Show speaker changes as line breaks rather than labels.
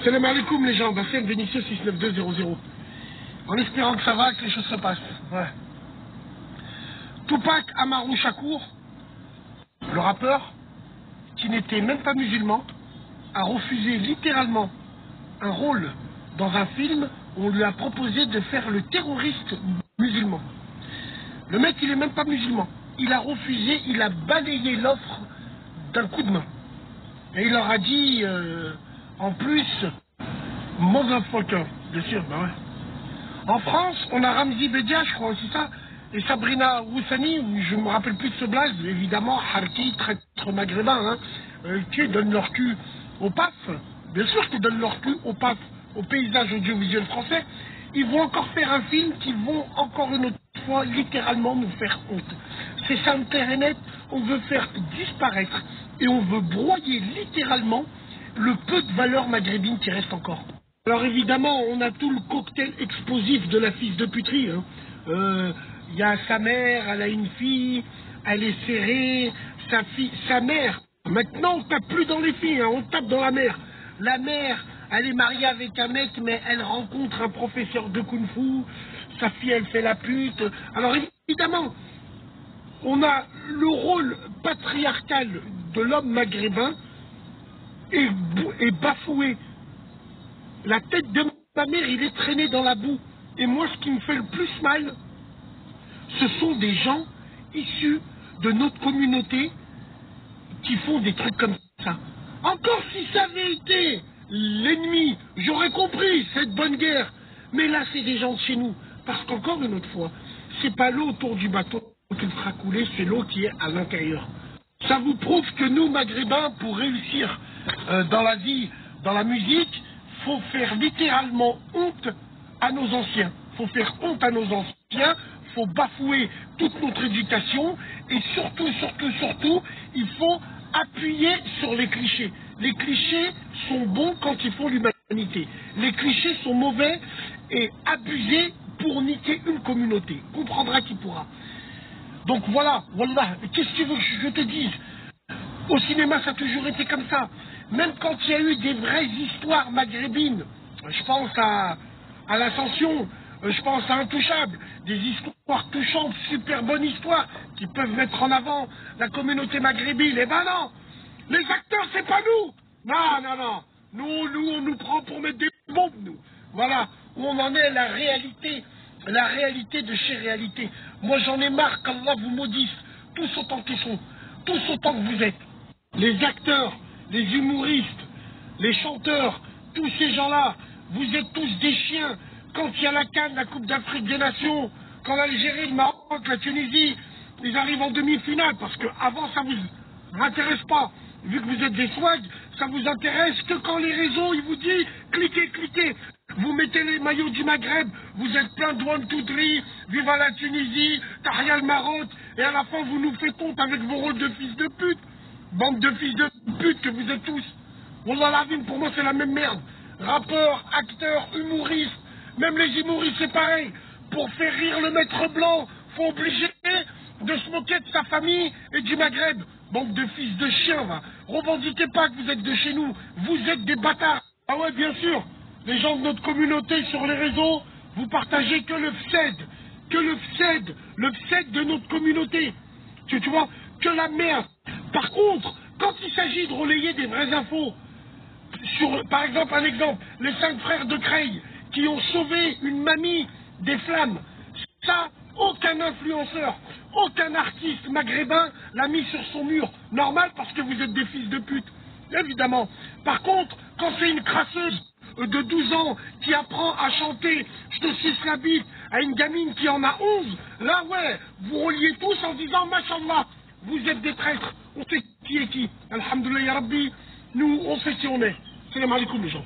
Salam alaikum les gens, Bassem Vénitieux 69200. En espérant que ça va, que les choses se passent. Ouais. Tupac Amaru Shakur, le rappeur, qui n'était même pas musulman, a refusé littéralement un rôle dans un film où on lui a proposé de faire le terroriste musulman. Le mec, il est même pas musulman. Il a refusé, il a balayé l'offre d'un coup de main. Et il leur a dit, en plus, motherfucker, bien sûr, bah ouais. En France, on a Ramzi Bedia, je crois, c'est ça, et Sabrina Roussani, je ne me rappelle plus de ce blaze, évidemment, Harki, traître maghrébin, qui donnent leur cul au PAF, bien sûr qu'ils donnent leur cul au PAF, au paysage audiovisuel français. Ils vont encore faire un film qui vont encore une autre fois littéralement nous faire honte. C'est ça clair et net, on veut faire disparaître et on veut broyer littéralement le peu de valeur maghrébine qui reste encore. Alors évidemment, on a tout le cocktail explosif de la fils de puterie. Il y a sa mère, elle a une fille, elle est serrée, sa mère. Maintenant, on tape plus dans les filles, on tape dans la mère. La mère, elle est mariée avec un mec, mais elle rencontre un professeur de kung-fu. Sa fille, elle fait la pute. Alors évidemment, on a le rôle patriarcal de l'homme maghrébin est bafoué. La tête de ma mère, il est traîné dans la boue. Et moi, ce qui me fait le plus mal, ce sont des gens issus de notre communauté qui font des trucs comme ça. Encore si ça avait été l'ennemi, j'aurais compris cette bonne guerre. Mais là, c'est des gens de chez nous. Parce qu'encore une autre fois, c'est pas l'eau autour du bateau qui le fera couler, c'est l'eau qui est à l'intérieur. Ça vous prouve que nous, Maghrébins, pour réussir dans la vie, dans la musique, faut faire littéralement honte à nos anciens. Faut faire honte à nos anciens, faut bafouer toute notre éducation et surtout, il faut appuyer sur les clichés. Les clichés sont bons quand ils font l'humanité. Les clichés sont mauvais et abusés pour niquer une communauté. Comprendra qui pourra. Donc voilà, qu'est-ce que tu veux que je te dise? Au cinéma, ça a toujours été comme ça. Même quand il y a eu des vraies histoires maghrébines, je pense à l'Ascension, je pense à Intouchable, des histoires touchantes, super bonnes histoires, qui peuvent mettre en avant la communauté maghrébine. Eh ben non, les acteurs, c'est pas nous. Non. Nous, on nous prend pour mettre des bombes, nous. Voilà, où on en est, la réalité de chez réalité. Moi, j'en ai marre qu'Allah vous maudisse, tous autant qu'ils sont, tous autant que vous êtes. Les acteurs, les humoristes, les chanteurs, tous ces gens-là, vous êtes tous des chiens. Quand il y a la CAN, la Coupe d'Afrique des Nations, quand l'Algérie, le Maroc, la Tunisie, ils arrivent en demi-finale, parce qu'avant, ça vous intéresse pas. Vu que vous êtes des swags, ça vous intéresse que quand les réseaux, ils vous disent, cliquez. Vous mettez les maillots du Maghreb, vous êtes plein de one, two, three, viva la Tunisie, Tahia le Maroc, et à la fin, vous nous faites honte avec vos rôles de fils de pute. Bande de fils de pute que vous êtes tous. Wallah la vie, pour moi, c'est la même merde. Rappeurs, acteurs, humoristes, même les humoristes, c'est pareil. Pour faire rire le maître blanc, faut obliger de se moquer de sa famille et du Maghreb. Bande de fils de chiens, va. Revendiquez pas que vous êtes de chez nous. Vous êtes des bâtards. Ah ouais, bien sûr. Les gens de notre communauté sur les réseaux, vous partagez que le FSED. Le FSED de notre communauté. Tu vois, que la merde. Par contre, quand il s'agit de relayer des vraies infos, par exemple, les 5 frères de Creil qui ont sauvé une mamie des flammes, ça, aucun influenceur, aucun artiste maghrébin l'a mis sur son mur. Normal, parce que vous êtes des fils de pute, évidemment. Par contre, quand c'est une crasseuse de 12 ans qui apprend à chanter « Je te suce la bite » à une gamine qui en a 11, là ouais, vous reliez tous en disant « Machallah ». Vous êtes des traîtres, on sait qui est qui. Alhamdoulilah ya Rabbi, nous on sait qui on est. Salam alaikum les gens.